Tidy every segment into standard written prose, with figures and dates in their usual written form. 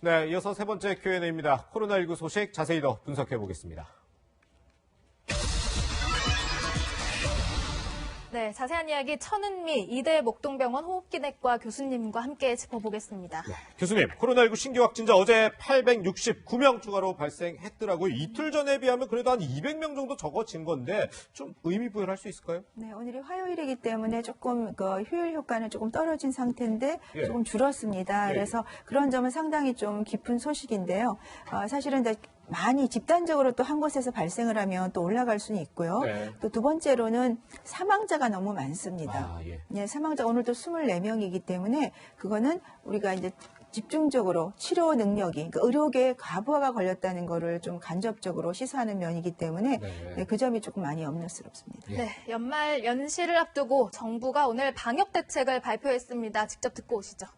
네, 이어서 세 번째 Q&A입니다. 코로나19 소식 자세히 더 분석해 보겠습니다. 네, 자세한 이야기 천은미 이대 목동병원 호흡기내과 교수님과 함께 짚어보겠습니다. 네, 교수님, 코로나19 신규 확진자 어제 869명 추가로 발생했더라고요. 이틀 전에 비하면 그래도 한 200명 정도 적어진 건데 좀 의미 부여할 수 있을까요? 네, 오늘이 화요일이기 때문에 조금 효율 효과는 조금 떨어진 상태인데 예. 조금 줄었습니다. 예. 그래서 그런 점은 상당히 좀 깊은 소식인데요. 사실은 이제 많이 집단적으로 또 한 곳에서 발생을 하면 또 올라갈 수는 있고요. 네. 또 두 번째로는 사망자가 너무 많습니다. 예. 네, 사망자 오늘도 24명이기 때문에 그거는 우리가 이제 집중적으로 치료 능력이, 그러니까 의료계에 과부하가 걸렸다는 거를 좀 간접적으로 시사하는 면이기 때문에 네. 네, 그 점이 조금 많이 염려스럽습니다. 예. 네, 연말 연시를 앞두고 정부가 오늘 방역 대책을 발표했습니다. 직접 듣고 오시죠.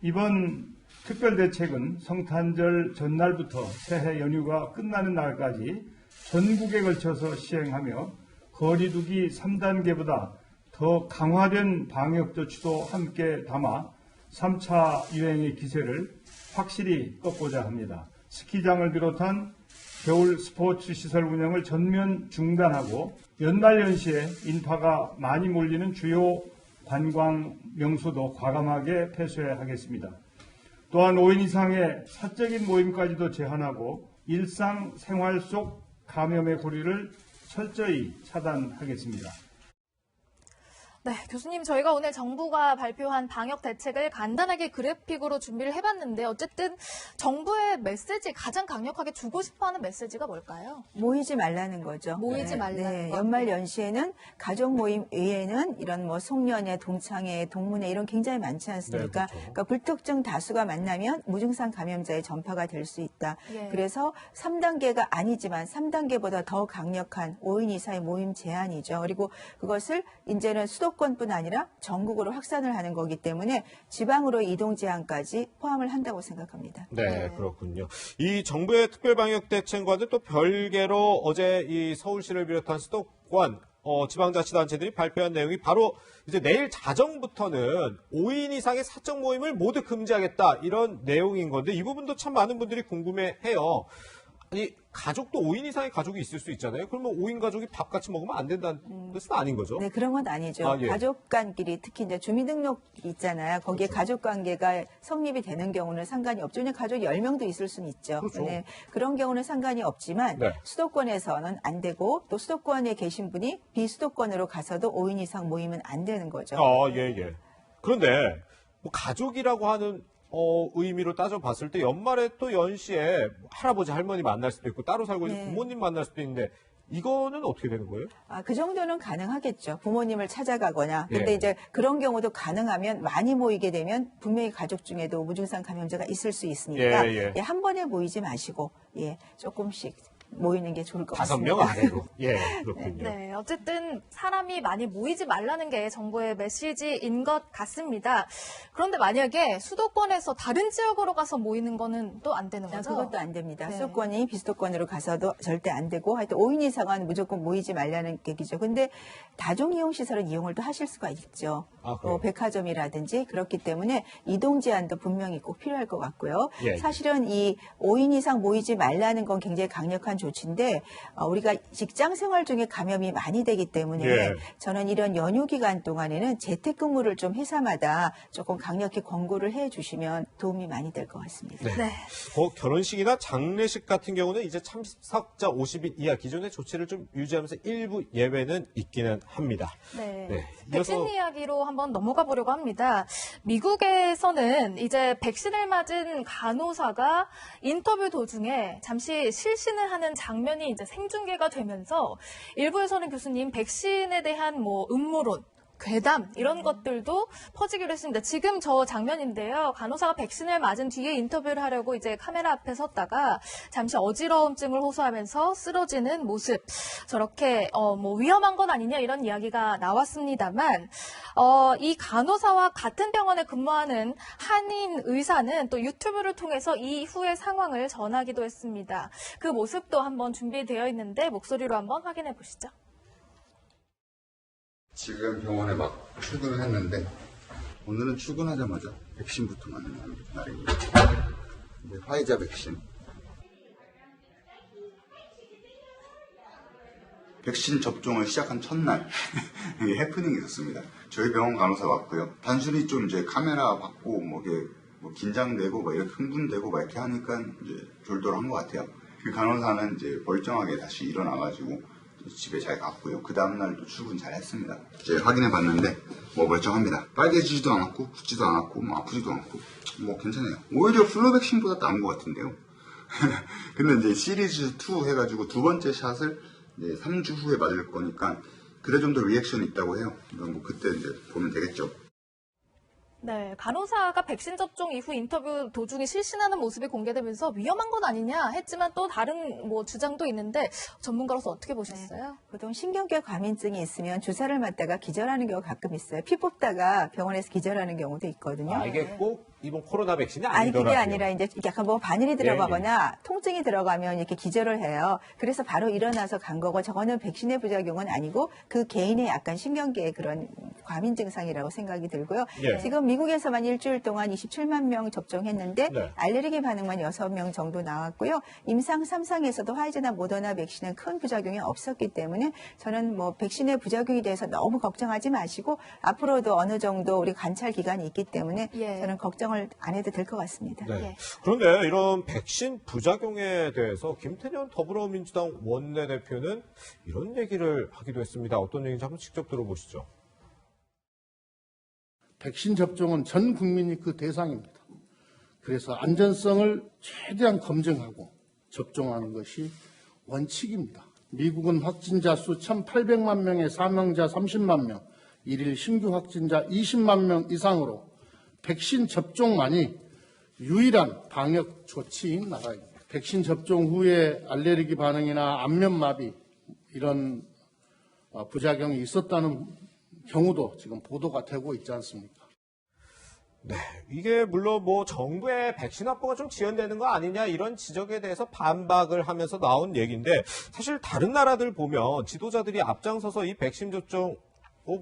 이번 특별대책은 성탄절 전날부터 새해 연휴가 끝나는 날까지 전국에 걸쳐서 시행하며 거리두기 3단계보다 더 강화된 방역 조치도 함께 담아 3차 유행의 기세를 확실히 꺾고자 합니다. 스키장을 비롯한 겨울 스포츠 시설 운영을 전면 중단하고 연말 연시에 인파가 많이 몰리는 주요 관광 명소도 과감하게 폐쇄하겠습니다. 또한 5인 이상의 사적인 모임까지도 제한하고 일상생활 속 감염의 고리를 철저히 차단하겠습니다. 네, 교수님, 저희가 오늘 정부가 발표한 방역 대책을 간단하게 그래픽으로 준비를 해봤는데 어쨌든 정부의 메시지, 가장 강력하게 주고 싶어하는 메시지가 뭘까요? 모이지 말라는 거죠. 모이지 말라는 거. 연말 연시에는 가족 모임 외에는 이런 뭐 송년회, 동창회, 동문회 이런 굉장히 많지 않습니까? 네, 그렇죠. 그러니까 불특정 다수가 만나면 무증상 감염자의 전파가 될 수 있다. 예. 그래서 3단계가 아니지만 3단계보다 더 강력한 5인 이상의 모임 제한이죠. 그리고 그것을 이제는 수도권뿐 아니라 전국으로 확산을 하는 거기 때문에 지방으로 이동 제한까지 포함을 한다고 생각합니다. 네, 그렇군요. 이 정부의 특별방역대책과는 또 별개로 어제 이 서울시를 비롯한 수도권 지방자치단체들이 발표한 내용이 바로 이제 내일 자정부터는 5인 이상의 사적 모임을 모두 금지하겠다 이런 내용인 건데 이 부분도 참 많은 분들이 궁금해해요. 아니 가족도 5인 이상의 가족이 있을 수 있잖아요. 그러면 5인 가족이 밥 같이 먹으면 안 된다는 뜻은 아닌 거죠? 네, 그런 건 아니죠. 아, 예. 가족 간끼리 특히 이제 주민등록 있잖아요. 거기에 그렇죠. 가족 관계가 성립이 되는 경우는 상관이 없죠. 그냥 가족 10명도 있을 수는 있죠. 그렇죠. 네, 그런 경우는 상관이 없지만 네. 수도권에서는 안 되고 또 수도권에 계신 분이 비수도권으로 가서도 5인 이상 모이면 안 되는 거죠. 예. 그런데 뭐 가족이라고 하는 의미로 따져봤을 때 연말에 또 연시에 할아버지 할머니 만날 수도 있고 따로 살고 있는 네. 부모님 만날 수도 있는데 이거는 어떻게 되는 거예요? 그 정도는 가능하겠죠. 부모님을 찾아가거나. 근데 예. 이제 그런 경우도 가능하면 많이 모이게 되면 분명히 가족 중에도 무증상 감염자가 있을 수 있으니까 예. 한 번에 모이지 마시고 조금씩 모이는 게 좋을 것 5명 같습니다. 아래로. 예, 그렇군요. 네, 어쨌든 사람이 많이 모이지 말라는 게 정부의 메시지인 것 같습니다. 그런데 만약에 수도권에서 다른 지역으로 가서 모이는 거는 또 안 되는 거죠? 그것도 안 됩니다. 네. 수도권이 비수도권으로 가서도 절대 안 되고 하여튼 5인 이상은 무조건 모이지 말라는 얘기죠. 근데 다중이용시설은 이용을 또 하실 수가 있죠. 아, 그래요? 백화점이라든지 그렇기 때문에 이동 제한도 분명히 꼭 필요할 것 같고요. 예. 사실은 이 5인 이상 모이지 말라는 건 굉장히 강력한 조치인데 우리가 직장 생활 중에 감염이 많이 되기 때문에 예. 저는 이런 연휴 기간 동안에는 재택근무를 좀 회사마다 조금 강력히 권고를 해주시면 도움이 많이 될 것 같습니다. 네. 네. 결혼식이나 장례식 같은 경우는 이제 참석자 50인 이하 기존의 조치를 좀 유지하면서 일부 예외는 있기는 합니다. 네. 네. 백신 이어서 이야기로 한번 넘어가 보려고 합니다. 미국에서는 이제 백신을 맞은 간호사가 인터뷰 도중에 잠시 실신을 하는 장면이 이제 생중계가 되면서 일부에서는 교수님 백신에 대한 뭐 음모론, 괴담 이런 것들도 퍼지기로 했습니다. 지금 저 장면인데요. 간호사가 백신을 맞은 뒤에 인터뷰를 하려고 이제 카메라 앞에 섰다가 잠시 어지러움증을 호소하면서 쓰러지는 모습. 저렇게 뭐 위험한 건 아니냐 이런 이야기가 나왔습니다만 이 간호사와 같은 병원에 근무하는 한인 의사는 또 유튜브를 통해서 이후의 상황을 전하기도 했습니다. 그 모습도 한번 준비되어 있는데 목소리로 한번 확인해 보시죠. 지금 병원에 막 출근을 했는데 오늘은 출근하자마자 백신부터 맞는 날입니다. 네, 화이자 백신. 백신 접종을 시작한 첫날 이게 해프닝이 있었습니다. 저희 병원 간호사 왔고요. 단순히 좀 이제 카메라 받고 뭐 긴장되고 막 이렇게 흥분되고 막 이렇게 하니까 이제 졸졸한 것 같아요. 그 간호사는 이제 멀쩡하게 다시 일어나가지고 집에 잘 갔고요. 그 다음날 또 출근 잘 했습니다. 이제 확인해 봤는데 뭐 멀쩡합니다. 빨개지지도 않았고 붓지도 않았고 뭐 아프지도 않고 뭐 괜찮아요. 오히려 플루 백신보다 나은 것 같은데요. 근데 이제 시리즈 2 해가지고 두 번째 샷을 이제 3주 후에 맞을 거니까 그래 좀 더 리액션이 있다고 해요. 뭐 그때 이제 보면 되겠죠. 네, 간호사가 백신 접종 이후 인터뷰 도중에 실신하는 모습이 공개되면서 위험한 건 아니냐 했지만 또 다른 뭐 주장도 있는데 전문가로서 어떻게 보셨어요? 보통 신경계 과민증이 있으면 주사를 맞다가 기절하는 경우가 가끔 있어요. 피 뽑다가 병원에서 기절하는 경우도 있거든요. 아, 이게 꼭 이번 코로나 백신이 아니, 아니더라고요. 그게 아니라 이제 약간 뭐 바늘이 들어가거나 예. 통증이 들어가면 이렇게 기절을 해요. 그래서 바로 일어나서 간 거고 저거는 백신의 부작용은 아니고 그 개인의 약간 신경계의 그런 과민 증상이라고 생각이 들고요. 예. 지금 미국에서만 일주일 동안 27만 명 접종했는데 네. 알레르기 반응만 6명 정도 나왔고요. 임상 3상에서도 화이자나 모더나 백신은 큰 부작용이 없었기 때문에 저는 뭐 백신의 부작용에 대해서 너무 걱정하지 마시고 앞으로도 어느 정도 우리 관찰 기간이 있기 때문에 예. 저는 걱정을 안 해도 될 것 같습니다. 네. 예. 그런데 이런 백신 부작용에 대해서 김태년 더불어민주당 원내대표는 이런 얘기를 하기도 했습니다. 어떤 얘기인지 한번 직접 들어보시죠. 백신 접종은 전 국민이 그 대상입니다. 그래서 안전성을 최대한 검증하고 접종하는 것이 원칙입니다. 미국은 확진자 수 1,800만 명에 사망자 30만 명, 일일 신규 확진자 20만 명 이상으로 백신 접종만이 유일한 방역 조치인 나라입니다. 백신 접종 후에 알레르기 반응이나 안면마비 이런 부작용이 있었다는 경우도 지금 보도가 되고 있지 않습니까? 네, 이게 물론 뭐 정부의 백신 확보가 좀 지연되는 거 아니냐 이런 지적에 대해서 반박을 하면서 나온 얘기인데 사실 다른 나라들 보면 지도자들이 앞장서서 이 백신 접종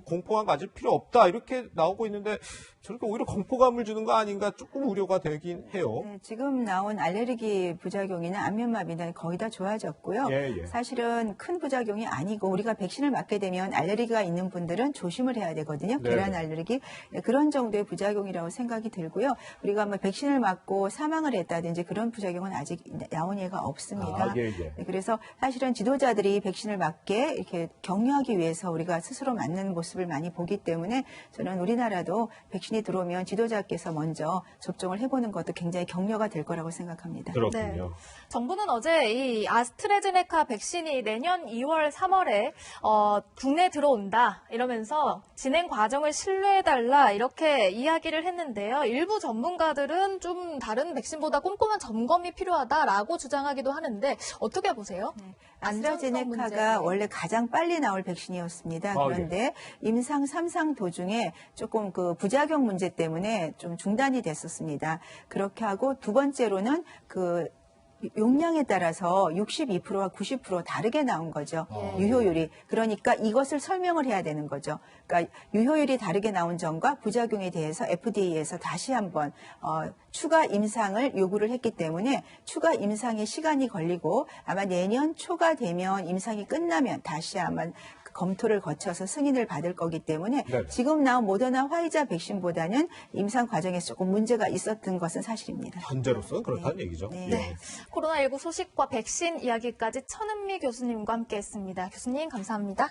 공포감 가질 필요 없다 이렇게 나오고 있는데 저렇게 오히려 공포감을 주는 거 아닌가 조금 우려가 되긴 해요. 네, 지금 나온 알레르기 부작용이나 안면마비는 거의 다 좋아졌고요. 예, 예. 사실은 큰 부작용이 아니고 우리가 백신을 맞게 되면 알레르기가 있는 분들은 조심을 해야 되거든요. 네. 계란 알레르기 그런 정도의 부작용이라고 생각이 들고요. 우리가 뭐 백신을 맞고 사망을 했다든지 그런 부작용은 아직 나온 예가 없습니다. 아, 예, 예. 네, 그래서 사실은 지도자들이 백신을 맞게 이렇게 격려하기 위해서 우리가 스스로 맞는 모습을 많이 보기 때문에 저는 우리나라도 백신이 들어오면 지도자께서 먼저 접종을 해보는 것도 굉장히 격려가 될 거라고 생각합니다. 그렇군요. 정부는 어제 이 아스트라제네카 백신이 내년 2월, 3월에 국내에 들어온다 이러면서 진행 과정을 신뢰해달라 이렇게 이야기를 했는데요. 일부 전문가들은 좀 다른 백신보다 꼼꼼한 점검이 필요하다라고 주장하기도 하는데 어떻게 보세요? 아스트라제네카가 원래 가장 빨리 나올 백신이었습니다. 아, 그런데 임상 3상 도중에 조금 그 부작용 문제 때문에 좀 중단이 됐었습니다. 그렇게 하고 두 번째로는 그 용량에 따라서 62%와 90% 다르게 나온 거죠. 유효율이. 그러니까 이것을 설명을 해야 되는 거죠. 그러니까 유효율이 다르게 나온 점과 부작용에 대해서 FDA에서 다시 한번 추가 임상을 요구를 했기 때문에 추가 임상에 시간이 걸리고 아마 내년 초가 되면 임상이 끝나면 다시 한번 검토를 거쳐서 승인을 받을 거기 때문에 네. 지금 나온 모더나 화이자 백신보다는 임상 과정에서 조금 문제가 있었던 것은 사실입니다. 현재로서는 그렇다는 얘기죠. 네. 예. 코로나19 소식과 백신 이야기까지 천은미 교수님과 함께했습니다. 교수님 감사합니다.